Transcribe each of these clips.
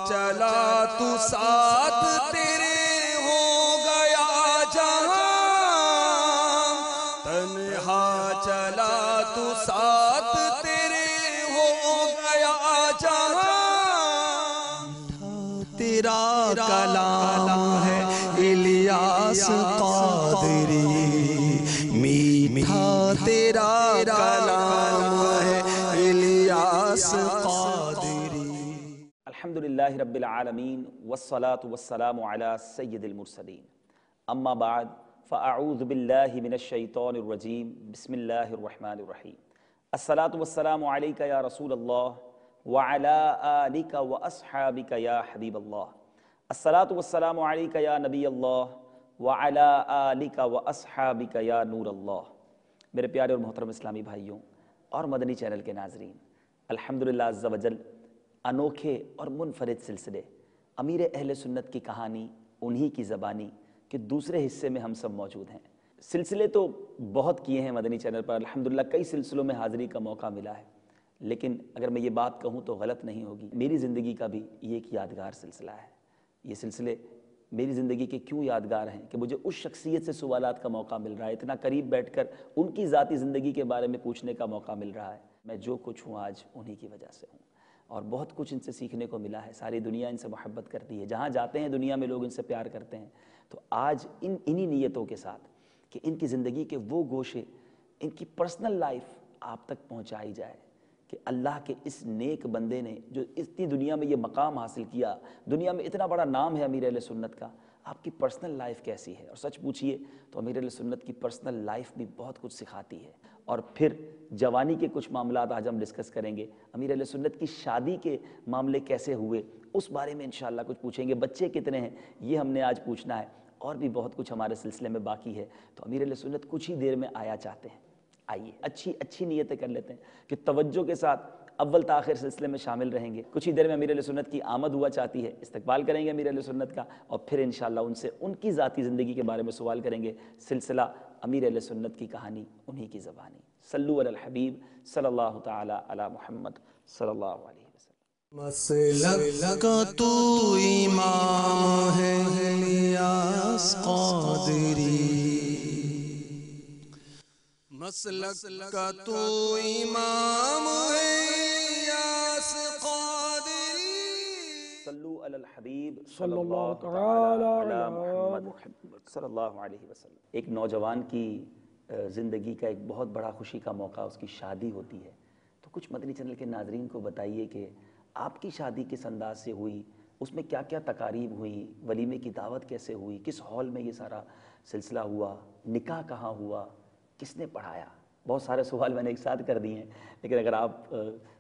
چلا تو ساتھ تیرے ہو گیا جہاں، تنہا چلا تو ساتھ تیرے ہو گیا جہاں، تیرا کلام ہے الیاس قادری، میٹھا تیرا کلام ہے الیاس قادری۔ الحمدللہ رب العالمین والصلاة والسلام علی سید المرسلین، اما بعد فاعوذ باللہ من الشیطان الرجیم، بسم اللہ الرحمن الرحیم۔ الصلاة والسلام علیک یا رسول اللہ وعلی آلک واصحابک یا حبیب اللہ، الصلاة والسلام علیک یا نبی اللہ وعلی آلک واصحابک یا نور اللہ۔ میرے پیارے اور محترم اسلامی بھائیوں اور مدنی چینل کے ناظرین، الحمدللہ عز و جل انوکھے اور منفرد سلسلے امیر اہل سنت کی کہانی انہی کی زبانی کے دوسرے حصے میں ہم سب موجود ہیں۔ سلسلے تو بہت کیے ہیں مدنی چینل پر، الحمدللہ کئی سلسلوں میں حاضری کا موقع ملا ہے، لیکن اگر میں یہ بات کہوں تو غلط نہیں ہوگی، میری زندگی کا بھی یہ ایک یادگار سلسلہ ہے۔ یہ سلسلے میری زندگی کے کیوں یادگار ہیں کہ مجھے اس شخصیت سے سوالات کا موقع مل رہا ہے، اتنا قریب بیٹھ کر ان کی ذاتی زندگی کے بارے میں پوچھنے کا موقع مل رہا ہے۔ میں جو کچھ ہوں آج انہی کی وجہ سے ہوں، اور بہت کچھ ان سے سیکھنے کو ملا ہے۔ ساری دنیا ان سے محبت کرتی ہے، جہاں جاتے ہیں دنیا میں لوگ ان سے پیار کرتے ہیں۔ تو آج انہی نیتوں کے ساتھ کہ ان کی زندگی کے وہ گوشے، ان کی پرسنل لائف آپ تک پہنچائی جائے کہ اللہ کے اس نیک بندے نے جو اتنی دنیا میں یہ مقام حاصل کیا، دنیا میں اتنا بڑا نام ہے امیر اہل سنت کا، آپ کی پرسنل لائف کیسی ہے؟ اور سچ پوچھئے تو امیر اہل سنت کی پرسنل لائف بھی بہت کچھ سکھاتی ہے۔ اور پھر جوانی کے کچھ معاملات آج ہم ڈسکس کریں گے، امیر اہل سنت کی شادی کے معاملے کیسے ہوئے اس بارے میں انشاءاللہ کچھ پوچھیں گے، بچے کتنے ہیں یہ ہم نے آج پوچھنا ہے، اور بھی بہت کچھ ہمارے سلسلے میں باقی ہے۔ تو امیر اہل سنت کچھ ہی دیر میں آیا چاہتے ہیں، آئیے اچھی نیتیں کر لیتے ہیں کہ توجہ کے ساتھ اول تاخر سلسلے میں شامل رہیں گے۔ کچھ ہی دیر میں امیر اہل سنت کی آمد ہوا چاہتی ہے، استقبال کریں گے امیر اہل سنت کا، اور پھر انشاءاللہ ان سے ان کی ذاتی زندگی کے بارے میں سوال کریں گے۔ سلسلہ امیر اہل سنت کی کہانی انہی کی زبانی۔ صلو علی الحبیب صلی اللہ تعالی علی محمد صلی اللہ علیہ وسلم۔ مسلک کا تو امام ہے الیاس قادری، مسلک کا تو امام ہے الیاس قادری، صلو علی الحبیب صلی اللہ تعالی علی محمد صلی اللہ علیہ وسلم۔ ایک نوجوان کی زندگی کا ایک بہت بڑا خوشی کا موقع اس کی شادی ہوتی ہے، تو کچھ مدنی چینل کے ناظرین کو بتائیے کہ آپ کی شادی کس انداز سے ہوئی، اس میں کیا کیا تقاریب ہوئی، ولیمے کی دعوت کیسے ہوئی، کس ہال میں یہ سارا سلسلہ ہوا، نکاح کہاں ہوا، کس نے پڑھایا؟ بہت سارے سوال میں نے ایک ساتھ کر دیے ہیں، لیکن اگر آپ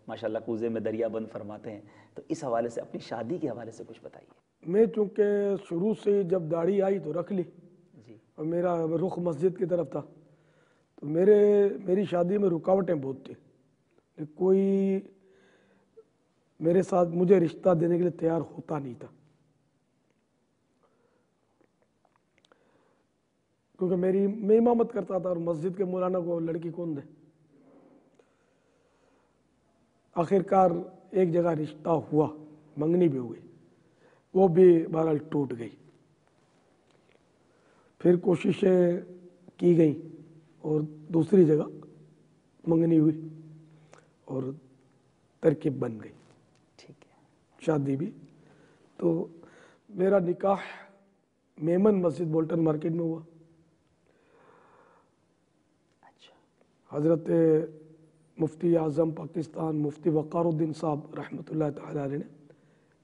ماشاءاللہ کوزے میں دریا بند فرماتے ہیں تو اس حوالے سے اپنی شادی کے حوالے سے کچھ بتائیے۔ میں چونکہ شروع سے جب داڑھی آئی تو رکھ لی، جی اور میرا رخ مسجد کی طرف تھا، تو میری شادی میں رکاوٹیں بہت تھیں، کوئی میرے ساتھ مجھے رشتہ دینے کے لیے تیار ہوتا نہیں تھا، کیونکہ میں امامت کرتا تھا اور مسجد کے مولانا کو لڑکی کون دے۔ آخرکار ایک جگہ رشتہ ہوا، منگنی بھی ہوئی، وہ بھی بہرحال ٹوٹ گئی۔ پھر کوششیں کی گئیں اور دوسری جگہ منگنی ہوئی اور ترکیب بن گئی، ٹھیک ہے، شادی بھی۔ تو میرا نکاح میمن مسجد بولٹن مارکیٹ میں ہوا۔ اچھا، حضرت مفتی اعظم پاکستان مفتی وقار الدین صاحب رحمۃ اللہ تعالی علیہ نے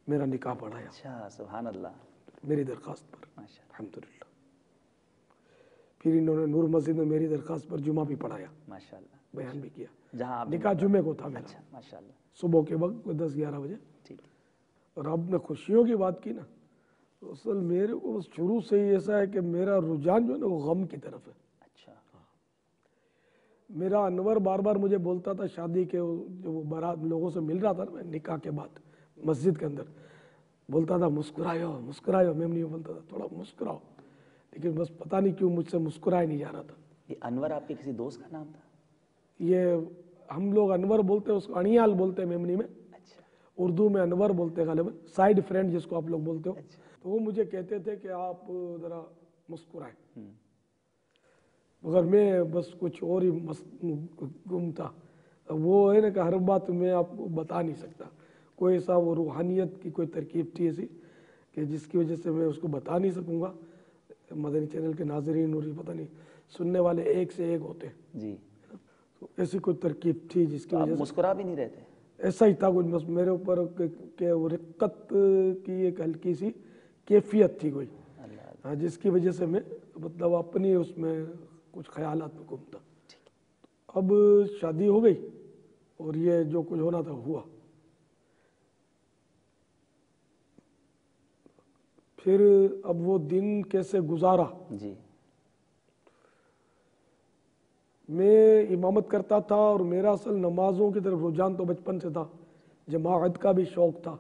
میرا نکاح پڑھایا اچھا، سبحان اللہ، میری درخواست پر، ماشاء اللہ، الحمدللہ۔ پھر انہوں نے نور مسجد میں میری درخواست پر جمعہ بھی پڑھایا، ماشاء اللہ، بیان بھی کیا۔ جہاں آپ نکاح جمعے کو تھا میرا، اچھا، ماشاء اللہ، صبح کے وقت 10-11 بجے۔ ٹھیک ہے، اور اب نے خوشیوں کی بات کی نا، تو اصل میرے کو شروع سے ہی ایسا ہے کہ میرا رجحان جو ہے نا وہ غم کی طرف ہے۔ اچھا، میرا انور بار بار مجھے بولتا تھا، شادی کے جو وہ بارات لوگوں سے مل رہا تھا نا نکاح کے بعد مسجد کے اندر، بولتا تھا مسکرایو مسکرایو، میں نہیں بولتا تھا تھوڑا مسکراؤ، لیکن بس پتہ نہیں کیوں مجھ سے مسکرایا نہیں جا رہا تھا۔ یہ انور آپ کے کسی دوست کا نام تھا؟ یہ ہم لوگ انور بولتے ہیں، اس کو انیال بولتے ہیں میمنی میں، اچھا، اردو میں انور بولتے ہیں غالباً، سائڈ فرینڈ جس کو آپ لوگ بولتے ہو، تو وہ مجھے کہتے تھے کہ آپ ذرا مسکرائیں، مگر میں بس کچھ اور ہی گم تھا. وہ ہے نا کہ ہر بات میں آپ کو بتا نہیں سکتا، کوئی ایسا وہ روحانیت کی کوئی ترکیب تھی ایسی کہ جس کی وجہ سے میں اس کو بتا نہیں سکوں گا. مدنی چینل کے ناظرین اور یہ پتہ نہیں سننے والے ایک سے ایک ہوتے ہیں جی. تو ایسی کوئی ترکیب تھی جس کی آپ وجہ سے مسکرا بھی نہیں رہتے؟ ایسا ہی تھا کچھ، بس میرے اوپر کہ وہ رقت کی ایک ہلکی سی کیفیت تھی کوئی، اللہ جس کی وجہ سے میں مطلب اپنی اس میں کچھ خیالات میں گم تھا. اب شادی ہو گئی اور یہ جو کچھ ہونا تھا ہوا. پھر اب وہ دن کیسے گزارا، جی. میں امامت کرتا تھا اور میرا اصل نمازوں کی طرف رجحان تو بچپن سے تھا، جماعت کا بھی شوق تھا.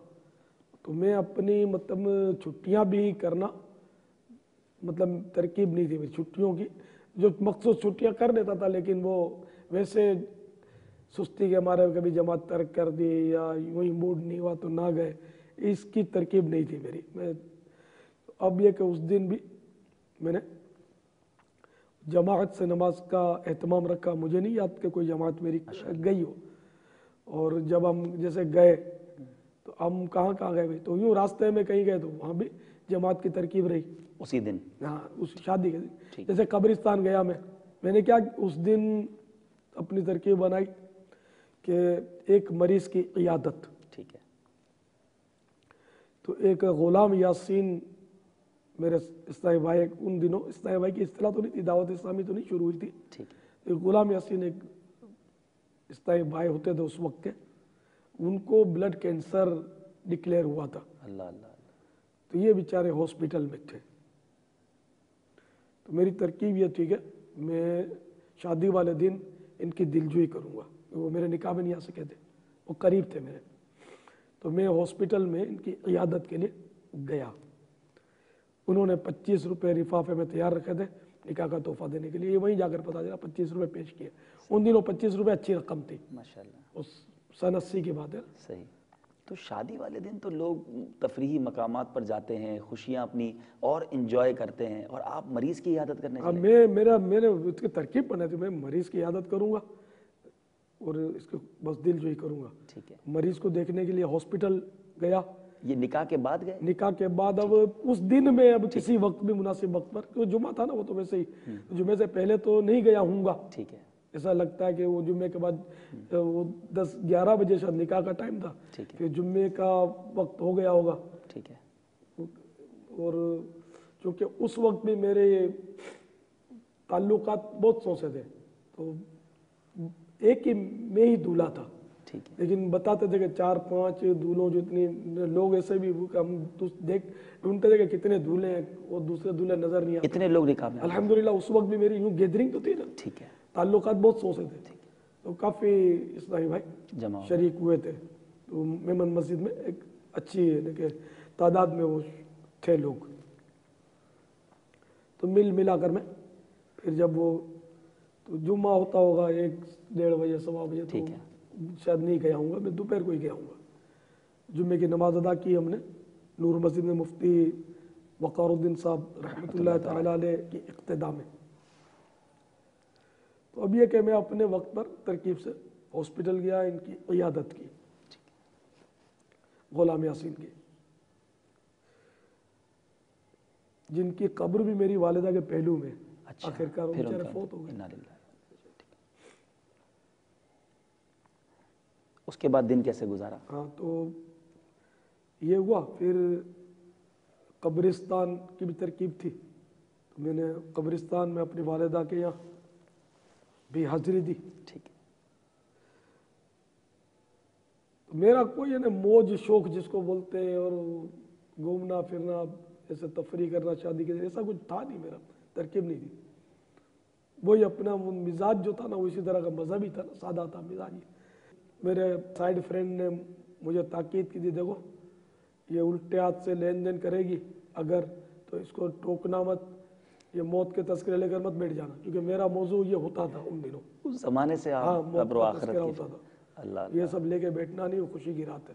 تو میں اپنی مطلب چھٹیاں بھی کرنا مطلب ترکیب نہیں تھی میری چھٹیوں کی، جو مخصوص چھٹیاں کر لیتا تھا لیکن وہ ویسے سستی کے ہمارے کبھی جماعت ترک کر دی یا یوں ہی موڈ نہیں ہوا تو نہ گئے، اس کی ترکیب نہیں تھی میری. میں اب یہ کہ اس دن بھی میں نے جماعت سے نماز کا اہتمام رکھا. مجھے نہیں یاد کہ کوئی جماعت میری گئی ہو. اور جب ہم جیسے گئے تو ہم کہاں گئے بھائی، تو یوں راستے میں کہیں گئے تو وہاں بھی جماعت کی ترکیب رہی اسی دن؟ ہاں اس شادی کے دن. جیسے قبرستان گیا میں نے کیا اس دن اپنی ترکیب بنائی کہ ایک مریض کی عیادت. ٹھیک ہے. تو ایک غلام یاسین میرے اسلامی بھائی، ان دنوں اسلامی بھائی کی اصطلاح تو نہیں تھی، دعوت اسلامی تو نہیں شروع ہوئی تھی. ٹھیک ہے. ایک غلام یاسین ایک اسلامی بھائی ہوتے تھے اس وقت کے، ان کو بلڈ کینسر ڈکلیئر ہوا تھا. اللہ اللہ. تو یہ بیچارے ہاسپٹل میں تھے. تو میری ترکیب یہ تھی کہ میں شادی والے دن ان کی دلجوئی کروں گا. وہ میرے نکاح میں نہیں آ سکے تھے، وہ قریب تھے میرے. تو میں ہاسپٹل میں ان کی عیادت کے لیے گیا. انہوں نے 25 روپے لفافے میں تیار رکھے تھے نکاح کا تحفہ دینے کے لیے. وہیں جا کر پتا چلا 25 روپے پیش کیے. ان دنوں 25 روپے اچھی رقم تھی، ماشاءاللہ. اس سن 80 کی بات ہے. صحیح. تو شادی والے دن تو لوگ تفریحی مقامات پر جاتے ہیں، خوشیاں اپنی اور انجوائے کرتے ہیں، اور آپ مریض کی عیادت کرنے اب چلے؟ میں نے اس کی ترکیب بنائی تھی، میں مریض کی عیادت کروں گا اور اس کو بس دلجوئی کروں گا. ٹھیک ہے. مریض کو دیکھنے کے لیے ہاسپٹل گیا. یہ نکاح کے بعد گئے؟ نکاح کے بعد اب اس دن میں اب کسی وقت بھی مناسب وقت پر، کیونکہ جمعہ تھا نا وہ تو ویسے ہی جمعے سے پہلے تو نہیں گیا ہوں گا. ٹھیک ہے. ایسا لگتا ہے کہ وہ جمعے کے بعد وہ 10-11 بجے شاید نکاح کا ٹائم تھا، ٹھیک ہے. پھر جمعے کا وقت ہو گیا ہوگا. ٹھیک ہے. اور چونکہ اس وقت بھی میرے تعلقات بہت سو سے تھے، تو ایک ہی میں ہی دولہا تھا. ٹھیک ہے. لیکن بتاتے تھے کہ 4-5 دولہوں جتنی لوگ ایسے بھی ہم دیکھ ڈھونڈتے تھے کہ کتنے دولہے ہیں، وہ دوسرے دولہے نظر نہیں آتے. اتنے لوگ نکاح میں؟ الحمدللہ اس وقت بھی میری یوں گیدرنگ تو تھی نا، ٹھیک ہے. تعلقات بہت سو سے تھے، تو کافی اسلامی بھائی جمع شریک ہوئے تھے. تو میمن مسجد میں ایک اچھی تعداد میں وہ تھے لوگ. تو ملا کر میں پھر جب وہ تو جمعہ ہوتا ہوگا 1-1:30 بجے 1:15 بجے، تو شاید نہیں گیا ہوں گا، میں دوپہر کو ہی گیا ہوں گا. جمعے کی نماز ادا کی ہم نے نور مسجد میں مفتی وقار الدین صاحب رحمۃ اللہ تعالی علیہ کی اقتداء میں. تو اب یہ کہ میں اپنے وقت پر ترکیب سے ہاسپٹل گیا، ان کی عیادت کی، غلام یاسین کی، جن کی قبر بھی میری والدہ کے پہلو میں. آخر کار وہ بیچارے فوت ہو گئے. اس کے بعد دن کیسے گزارا؟ ہاں تو یہ ہوا. پھر قبرستان کی بھی ترکیب تھی، تو میں نے قبرستان میں اپنی والدہ کے یہاں بھی حاضری دی. ٹھیک ہے. میرا کوئی موج شوق جس کو بولتے ہیں، اور گھومنا پھرنا ایسے تفریح کرنا شادی کے ایسا کچھ تھا نہیں، میرا ترکیب نہیں تھی. وہی اپنا مزاج جو تھا نا وہ اسی طرح کا مذہبی تھا نا، سادہ تھا مزاج. میرے سائیڈ فرینڈ نے مجھے تاکید کی تھی، دیکھو یہ الٹے ہاتھ سے لین دین کرے گی اگر، تو اس کو ٹوکنا مت، یہ موت کے تذکرے لے کر مت بیٹھ جانا، کیونکہ میرا موضوع یہ ہوتا تھا ان دنوں. اس زمانے سے ہاں آپ قبر و آخرت ہوتا تھا. اللہ یہ سب لے کے بیٹھنا نہیں، وہ خوشی کی رات ہے.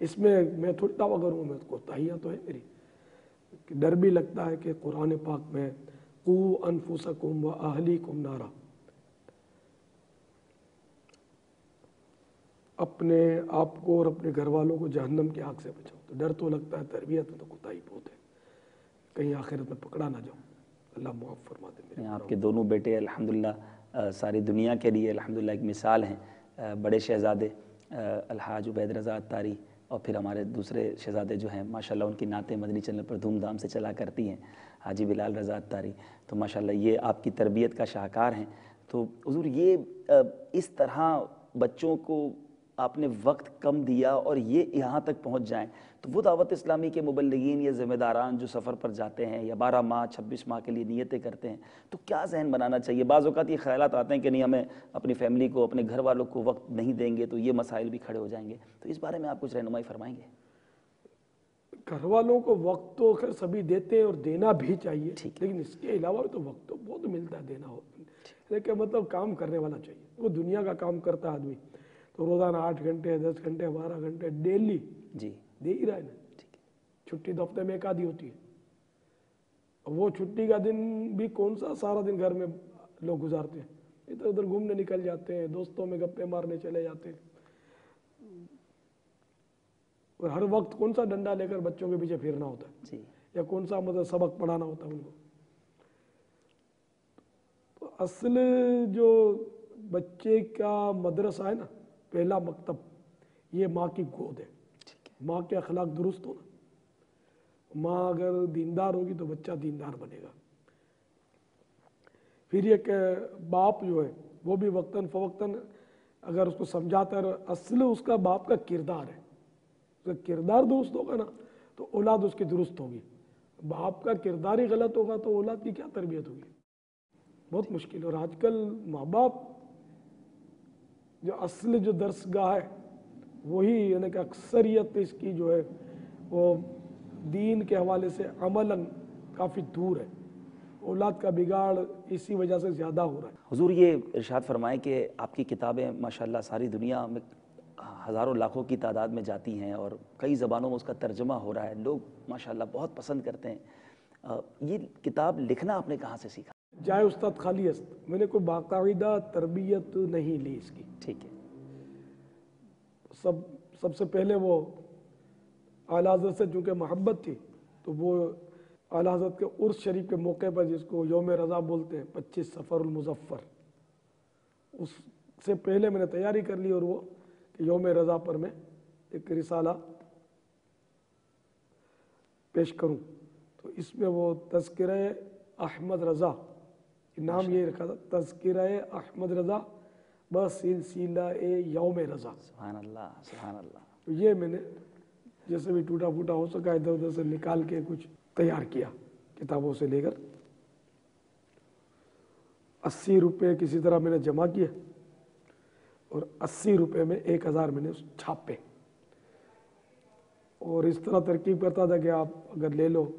اس میں میں تھوڑی دعویٰ کروں، میں کوتاہیاں تو ہے میری. ڈر بھی لگتا ہے کہ قرآن پاک میں قو انفسکم و اہلیکم نارا، اپنے آپ کو اور اپنے گھر والوں کو جہنم کی آگ سے بچاؤ. تو ڈر تو لگتا ہے، تربیت میں تو کوتاہی بہت ہے، کہیں آخرت میں پکڑا نہ جاؤں. اللہ معاف فرما دے میرے. آپ کے دونوں بیٹے الحمدللہ ساری دنیا کے لیے الحمدللہ ایک مثال ہیں. بڑے شہزادے الحاج عبید رضا اتاری، اور پھر ہمارے دوسرے شہزادے جو ہیں ماشاءاللہ ان کی نعتیں مدنی چینل پر دھوم دھام سے چلا کرتی ہیں، حاجی بلال رضا اتاری. تو ماشاءاللہ یہ آپ کی تربیت کا شاہکار ہیں. تو حضور یہ اس طرح بچوں کو آپ نے وقت کم دیا اور یہ یہاں تک پہنچ جائیں، تو وہ دعوت اسلامی کے مبلغین یا ذمہ داران جو سفر پر جاتے ہیں یا 12 ماہ 26 ماہ کے لیے نیتیں کرتے ہیں، تو کیا ذہن بنانا چاہیے؟ بعض اوقات یہ خیالات آتے ہیں کہ نہیں، ہمیں اپنی فیملی کو، اپنے گھر والوں کو وقت نہیں دیں گے تو یہ مسائل بھی کھڑے ہو جائیں گے. تو اس بارے میں آپ کچھ رہنمائی فرمائیں گے؟ گھر والوں کو وقت تو خیر سبھی دیتے ہیں اور دینا بھی چاہیے، لیکن اس کے علاوہ تو وقت تو بہت ملتا ہے دینا ہو. لیکن مطلب کام کرنے والا چاہیے. وہ دنیا کا کام کرتا ہے آدمی تو روزانہ 8 گھنٹے 10 گھنٹے 12 گھنٹے ڈیلی جی دے ہی رہا ہے نا. چھٹی تو ہفتے میں ایک آدھی ہوتی ہے. وہ چھٹی کا دن بھی کون سا سارا دن گھر میں لوگ گزارتے ہیں، ادھر ادھر گھومنے نکل جاتے ہیں، دوستوں میں گپے مارنے چلے جاتے ہیں. اور ہر وقت کون سا ڈنڈا لے کر بچوں کے پیچھے پھرنا ہوتا ہے، جی یا کون سا مطلب سبق پڑھانا ہوتا ہے ان کو. تو اصل جو بچے کا مدرسہ ہے نا، پہلا مکتب، یہ ماں کی گود ہے. ماں کے اخلاق درست ہو نا، ماں اگر دیندار ہوگی تو بچہ دیندار بنے گا. پھر یہ کہ باپ جو ہے وہ بھی وقتاً فوقتاً اگر اس کو سمجھاتا ہے، اصل اس کا باپ کا کردار ہے. اس کا کردار درست ہوگا نا تو اولاد اس کی درست ہوگی. باپ کا کردار ہی غلط ہوگا تو اولاد کی کیا تربیت ہوگی؟ بہت مشکل. اور آج کل ماں باپ جو اصل جو درس گاہ ہے وہی، یعنی کہ اکثریت اس کی جو ہے وہ دین کے حوالے سے عملاً کافی دور ہے. اولاد کا بگاڑ اسی وجہ سے زیادہ ہو رہا ہے. حضور یہ ارشاد فرمائیں کہ آپ کی کتابیں ماشاءاللہ ساری دنیا میں ہزاروں لاکھوں کی تعداد میں جاتی ہیں اور کئی زبانوں میں اس کا ترجمہ ہو رہا ہے، لوگ ماشاءاللہ بہت پسند کرتے ہیں. یہ کتاب لکھنا آپ نے کہاں سے سیکھا؟ جائے استاد خالی است، میں نے کوئی باقاعدہ تربیت نہیں لی اس کی. ٹھیک ہے. سب سے پہلے وہ اعلیٰ حضرت سے چونکہ محبت تھی تو وہ اعلیٰ حضرت کے عرس شریف کے موقع پر، جس کو یوم رضا بولتے ہیں، 25 صفر المظفر، اس سے پہلے میں نے تیاری کر لی اور وہ کہ یوم رضا پر میں ایک رسالہ پیش کروں. تو اس میں وہ تذکرہ احمد رضا، نام یہ رکھا تھا، تذکرہ احمد رضا بسلسلہ یوم رضا. سبحان اللہ سبحان اللہ. تو یہ میں نے جیسے بھی ٹوٹا پھوٹا ہو سکا ادھر ادھر سے نکال کے کچھ تیار کیا، کتابوں سے لے کر. 80 روپے کسی طرح میں نے جمع کیے اور 80 روپے میں 1000 میں نے چھاپے. اور اس طرح ترکیب کرتا تھا کہ آپ اگر لے لو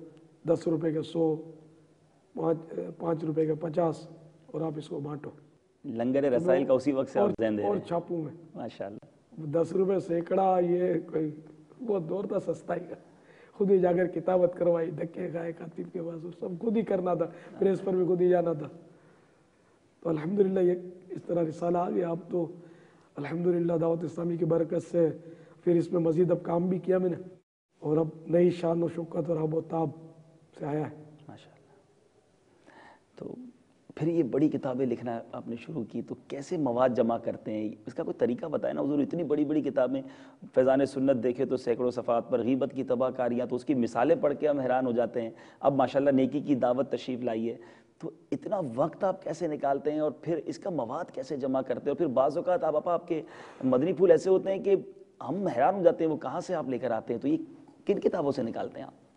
10 روپے کے 100، 5 روپے کے 50، اور آپ اس کو بانٹو. لنگر رسائل کا اسی وقت سے آپ ذہن دے رہے اور ہیں. چھاپوں میں ماشاءاللہ. 10 روپے سینکڑا، یہ کوئی وہ دور تھا سستائی کا. خود ہی جا کر کتابت کروائی، دھکے کھائے کاتب کے پاس، سب خود ہی کرنا تھا، پریس پر بھی خود ہی جانا تھا. تو الحمدللہ یہ اس طرح رسالہ آ گیا. اب تو الحمدللہ دعوت اسلامی کی برکت سے پھر اس میں مزید اب کام بھی کیا میں نے، اور اب نئی شان و شوکت اور آب و تاب سے آیا ہے. ماشاءاللہ. تو پھر یہ بڑی کتابیں لکھنا آپ نے شروع کی تو کیسے مواد جمع کرتے ہیں؟ اس کا کوئی طریقہ بتائیں نا حضور. اتنی بڑی بڑی کتابیں، فیضان سنت دیکھے تو سینکڑوں صفحات پر، غیبت کی تباہ کاریاں تو اس کی مثالیں پڑھ کے ہم حیران ہو جاتے ہیں. اب ماشاءاللہ نیکی کی دعوت تشریف لائی ہے، تو اتنا وقت آپ کیسے نکالتے ہیں اور پھر اس کا مواد کیسے جمع کرتے ہیں؟ اور پھر بعض اوقات آپ کے مدنی پھول ایسے ہوتے ہیں کہ ہم حیران ہو جاتے ہیں وہ کہاں سے آپ لے کر آتے ہیں. تو یہ کن کتابوں سے نکالتے ہیں آپ؟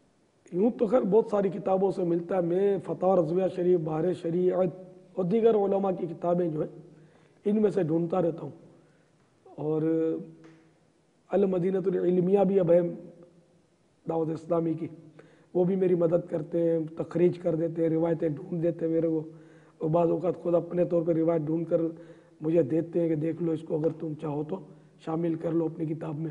یوں تو خیر بہت ساری کتابوں سے ملتا ہے. میں فتاوی رضویہ شریف، بہار شریعت اور دیگر علماء کی کتابیں جو ہیں ان میں سے ڈھونڈتا رہتا ہوں. اور المدینۃ العلمیہ بھی اب ہے دعوت اسلامی کی، وہ بھی میری مدد کرتے ہیں، تخریج کر دیتے ہیں، روایتیں ڈھونڈ دیتے ہیں میرے کو. اور بعض اوقات خود اپنے طور پر روایت ڈھونڈ کر مجھے دیتے ہیں کہ دیکھ لو اس کو، اگر تم چاہو تو شامل کر لو اپنی کتاب میں.